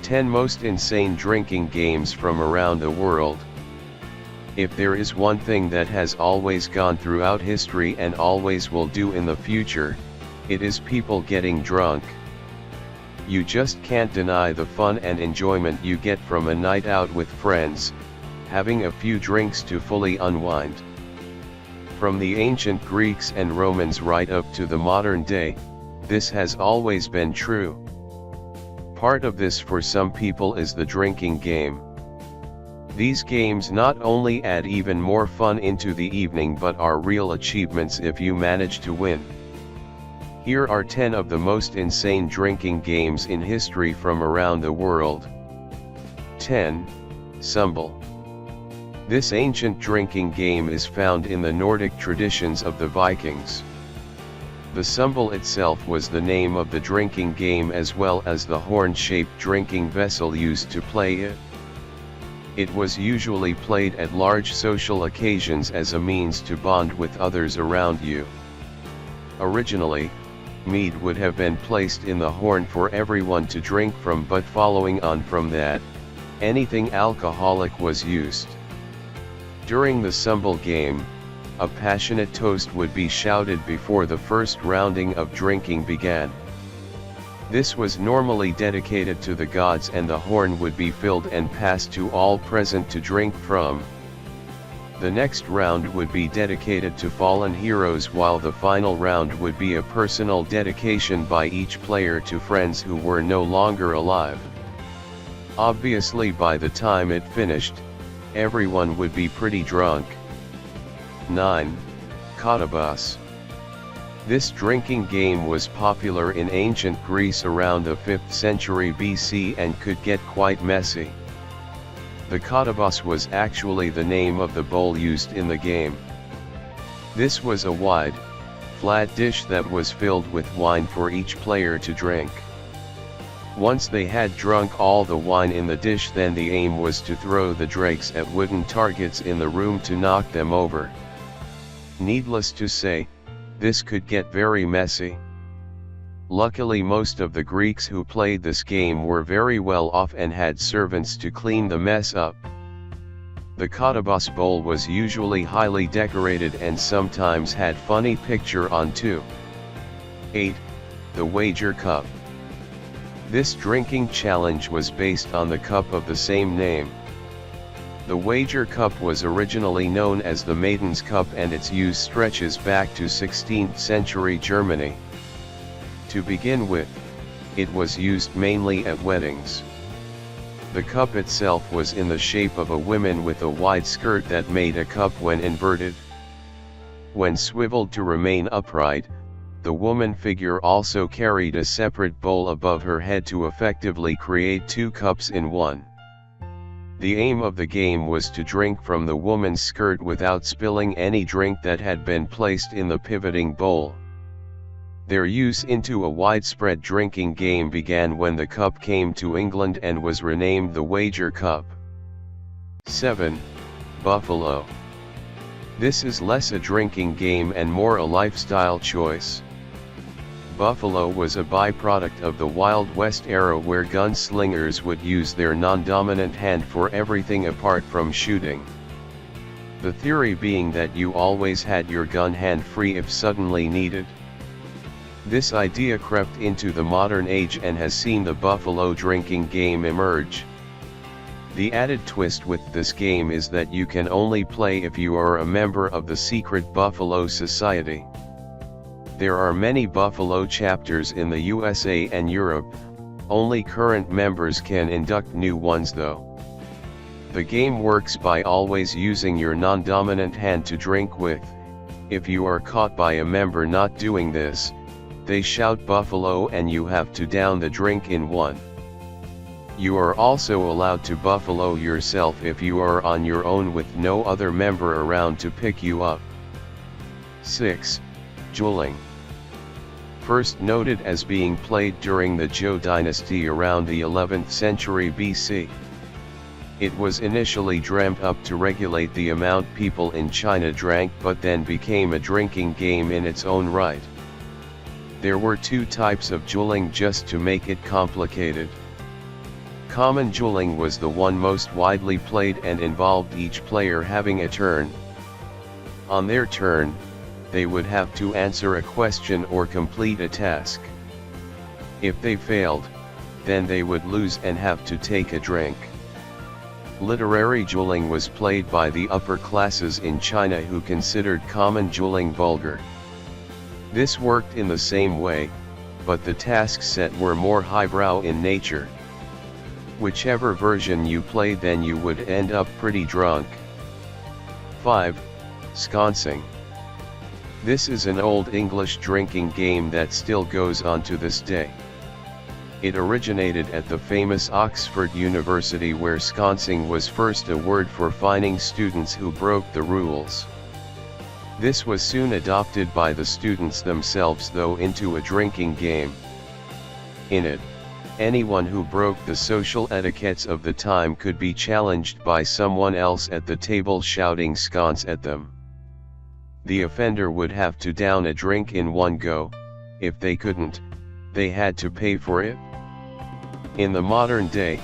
10 most insane drinking games from around the world. If there is one thing that has always gone throughout history and always will do in the future, it is people getting drunk. You just can't deny the fun and enjoyment you get from a night out with friends, having a few drinks to fully unwind. From the ancient Greeks and Romans right up to the modern day, this has always been true. Part of this for some people is the drinking game. These games not only add even more fun into the evening but are real achievements if you manage to win. Here are 10 of the most insane drinking games in history from around the world. 10. Sumbel. This ancient drinking game is found in the Nordic traditions of the Vikings. The sumbel itself was the name of the drinking game as well as the horn-shaped drinking vessel used to play it. It was usually played at large social occasions as a means to bond with others around you. Originally, mead would have been placed in the horn for everyone to drink from, but following on from that, anything alcoholic was used. During the sumbel game, a passionate toast would be shouted before the first rounding of drinking began. This was normally dedicated to the gods and the horn would be filled and passed to all present to drink from. The next round would be dedicated to fallen heroes while the final round would be a personal dedication by each player to friends who were no longer alive. Obviously by the time it finished, everyone would be pretty drunk. 9. Catabus. This drinking game was popular in ancient Greece around the 5th century BC and could get quite messy. The Catabus was actually the name of the bowl used in the game. This was a wide, flat dish that was filled with wine for each player to drink. Once they had drunk all the wine in the dish, then the aim was to throw the dregs at wooden targets in the room to knock them over. Needless to say, this could get very messy. Luckily most of the Greeks who played this game were very well off and had servants to clean the mess up. The Catabus bowl was usually highly decorated and sometimes had funny picture on too. 8. The Wager Cup. This drinking challenge was based on the cup of the same name. The Wager Cup was originally known as the Maiden's Cup and its use stretches back to 16th century Germany. To begin with, it was used mainly at weddings. The cup itself was in the shape of a woman with a wide skirt that made a cup when inverted. When swiveled to remain upright, the woman figure also carried a separate bowl above her head to effectively create two cups in one. The aim of the game was to drink from the woman's skirt without spilling any drink that had been placed in the pivoting bowl. Their use into a widespread drinking game began when the cup came to England and was renamed the Wager Cup. 7. Buffalo. This is less a drinking game and more a lifestyle choice. Buffalo was a byproduct of the Wild West era where gunslingers would use their non-dominant hand for everything apart from shooting. The theory being that you always had your gun hand-free if suddenly needed. This idea crept into the modern age and has seen the Buffalo drinking game emerge. The added twist with this game is that you can only play if you are a member of the secret Buffalo Society. There are many Buffalo chapters in the USA and Europe, only current members can induct new ones though. The game works by always using your non-dominant hand to drink with. If you are caught by a member not doing this, they shout Buffalo and you have to down the drink in one. You are also allowed to Buffalo yourself if you are on your own with no other member around to pick you up. 6. Dueling. First noted as being played during the Zhou dynasty around the 11th century BC. It was initially dreamt up to regulate the amount people in China drank but then became a drinking game in its own right. There were two types of dueling just to make it complicated. common dueling was the one most widely played and involved each player having a turn. On their turn, they would have to answer a question or complete a task. If they failed, then they would lose and have to take a drink. Literary dueling was played by the upper classes in China who considered common dueling vulgar. This worked in the same way, but the task set were more highbrow in nature. Whichever version you played, then you would end up pretty drunk. 5. Sconcing. This is an old English drinking game that still goes on to this day. It originated at the famous Oxford University, where sconcing was first a word for fining students who broke the rules. This was soon adopted by the students themselves, though, into a drinking game. In it, anyone who broke the social etiquettes of the time could be challenged by someone else at the table shouting "sconce" at them. The offender would have to down a drink in one go. If they couldn't, they had to pay for it. In the modern day,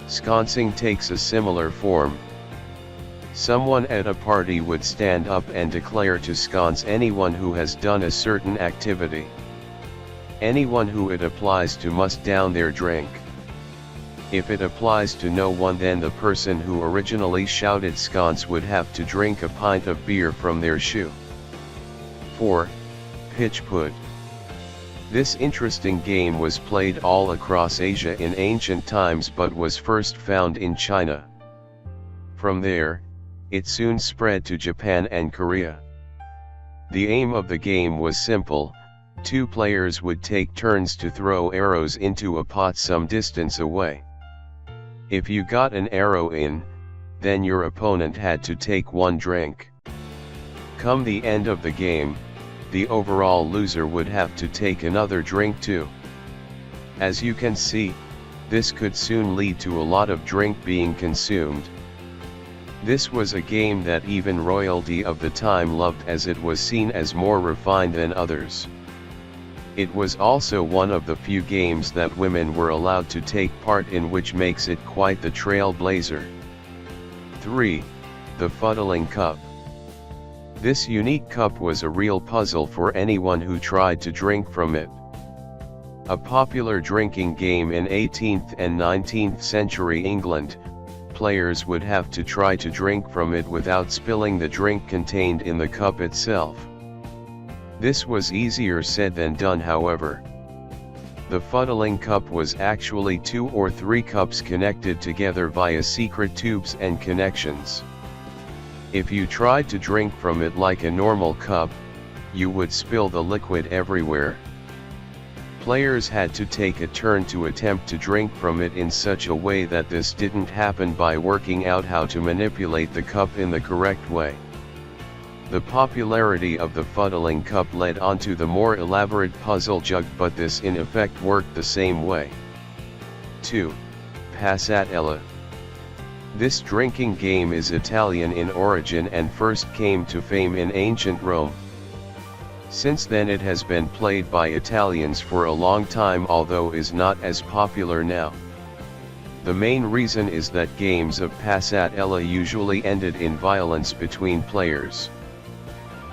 sconcing takes a similar form. Someone at a party would stand up and declare to sconce anyone who has done a certain activity. Anyone who it applies to must down their drink. If it applies to no one, then the person who originally shouted sconce would have to drink a pint of beer from their shoe. 4. Pitch put. This interesting game was played all across Asia in ancient times, but was first found in China. From there, it soon spread to Japan and Korea. The aim of the game was simple: 2 players would take turns to throw arrows into a pot some distance away. If you got an arrow in, then your opponent had to take 1 drink. Come the end of the game, the overall loser would have to take another drink too. As you can see, this could soon lead to a lot of drink being consumed. This was a game that even royalty of the time loved, as it was seen as more refined than others. It was also one of the few games that women were allowed to take part in, which makes it quite the trailblazer. 3. The Fuddling Cup. This unique cup was a real puzzle for anyone who tried to drink from it. A popular drinking game in 18th and 19th century England, players would have to try to drink from it without spilling the drink contained in the cup itself. This was easier said than done, however. The Fuddling Cup was actually 2 or 3 cups connected together via secret tubes and connections. If you tried to drink from it like a normal cup, you would spill the liquid everywhere. Players had to take a turn to attempt to drink from it in such a way that this didn't happen by working out how to manipulate the cup in the correct way. The popularity of the Fuddling Cup led on to the more elaborate puzzle jug, but this in effect worked the same way. 2. Passatella. This drinking game is Italian in origin and first came to fame in ancient Rome. Since then it has been played by Italians for a long time, although is not as popular now. The main reason is that games of Passatella usually ended in violence between players.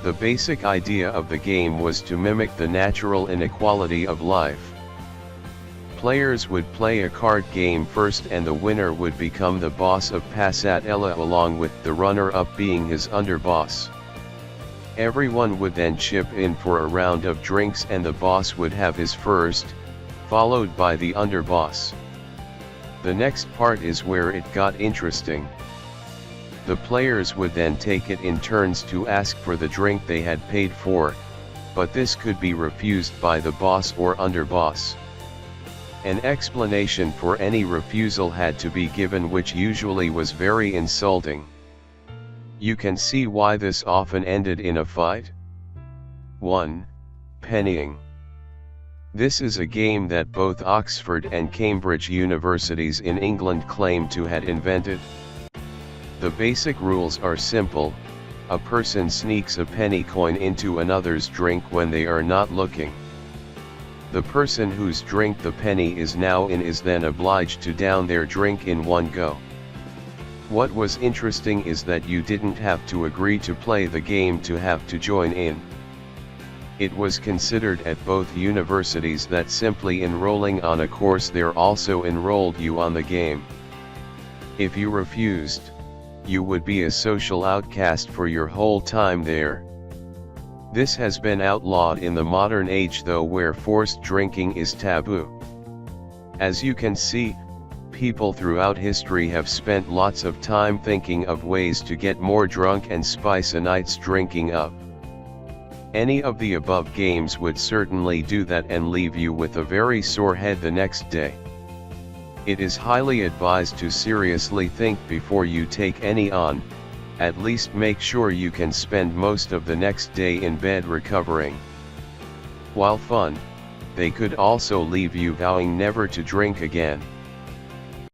The basic idea of the game was to mimic the natural inequality of life. Players would play a card game first, and the winner would become the boss of Passatella, along with the runner-up being his underboss. Everyone would then chip in for a round of drinks, and the boss would have his first, followed by the underboss. The next part is where it got interesting. The players would then take it in turns to ask for the drink they had paid for, but this could be refused by the boss or underboss. An explanation for any refusal had to be given, which usually was very insulting. You can see why this often ended in a fight. 1. Pennying. This is a game that both Oxford and Cambridge universities in England claim to had invented. The basic rules are simple: a person sneaks a penny coin into another's drink when they are not looking. The person whose drink the penny is now in is then obliged to down their drink in one go. What was interesting is that you didn't have to agree to play the game to have to join in. It was considered at both universities that simply enrolling on a course there also enrolled you on the game. If you refused, you would be a social outcast for your whole time there. This has been outlawed in the modern age though, where forced drinking is taboo. As you can see, people throughout history have spent lots of time thinking of ways to get more drunk and spice a night's drinking up. Any of the above games would certainly do that and leave you with a very sore head the next day. It is highly advised to seriously think before you take any on. At least make sure you can spend most of the next day in bed recovering. While fun, they could also leave you vowing never to drink again.